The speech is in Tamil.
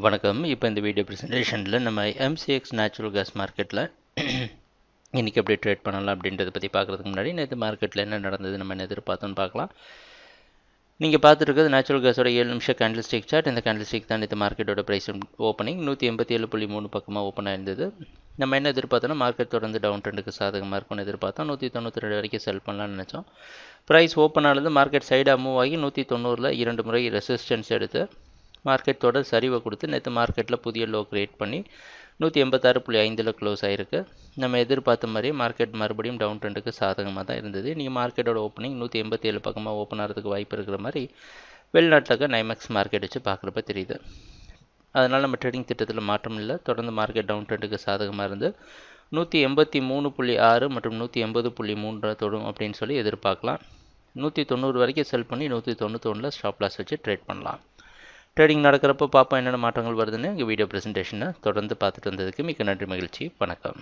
வணக்கம். இப்போ இந்த வீடியோ ப்ரெசன்டேஷனில் நம்ம எம்சிஎக்ஸ் நேச்சுரல் கேஸ் மார்க்கெட்டில் இன்றைக்கி எப்படி ட்ரேட் பண்ணலாம் அப்படின்றத பற்றி பார்க்குறதுக்கு முன்னாடி நேற்று மார்க்கெட்டில் என்ன நடந்தது நம்ம என்ன எதிர்பார்த்தோன்னு பார்க்கலாம். நீங்கள் பார்த்துருக்கிறது நேச்சுரல் கேஸோட 7 நிமிஷம் கேண்டில்ஸ்டிக் சார்ட். இந்த கேண்டில்ஸ்டிக் தான் நேற்று மார்க்கெட்டோட ப்ரைஸ் ஓப்பனிங் 187.3 பக்கமாக ஓப்பன் ஆயிருந்தது. நம்ம என்ன எதிர்பார்த்தோன்னா மார்க்கெட் தொடர்ந்து டவுன் ட்ரெண்டுக்கு சாதகமாக இருக்கும்னு எதிர்பார்த்தோம். 192 வரைக்கும் செல் பண்ணலாம்னு நினச்சோம். ப்ரைஸ் ஓப்பன் ஆனது மார்க்கெட் சைடாக மூவ் ஆகி 190 2 முறை ரெசிஸ்டன்ஸ் எடுத்து மார்க்கெட் தொடர் சரிவை கொடுத்து நேற்று மார்க்கெட்டில் புதிய லோ கிரியேட் பண்ணி 186.5 க்ளோஸ் ஆகிருக்கு. நம்ம எதிர்பார்த்த மாதிரியே மார்க்கெட் மறுபடியும் டவுன் ட்ரெண்டுக்கு சாதகமாக தான் இருந்தது. நீங்கள் மார்க்கெட்டோட ஓப்பனிங் 187 பக்கமாக ஓப்பன் ஆகிறதுக்கு வாய்ப்பு இருக்கிற மாதிரி வெளிநாட்டில் இருக்க நைமேக்ஸ் மார்க்கெட் வச்சு பார்க்குறப்ப தெரியுது. அதனால் நம்ம ட்ரேடிங் திட்டத்தில் மாற்றம் இல்லை. தொடர்ந்து மார்க்கெட் டவுன் ட்ரெண்டுக்கு சாதகமாக இருந்து 183.6 மற்றும் 180.3 தொடும் அப்படின்னு சொல்லி எதிர்பார்க்கலாம். 190 வரைக்கும் செல் பண்ணி 191 ஸ்டாப் லாஸ் வச்சு ட்ரேட் பண்ணலாம். ட்ரேடிங் நடக்கிறப்போ பார்ப்போம் என்னென்ன மாற்றங்கள் வருதுன்னு எங்கள் வீடியோ ப்ரெசன்டேஷனை தொடர்ந்து பார்த்துட்டு வந்ததுக்கு மிக்க நன்றி, மகிழ்ச்சி, வணக்கம்.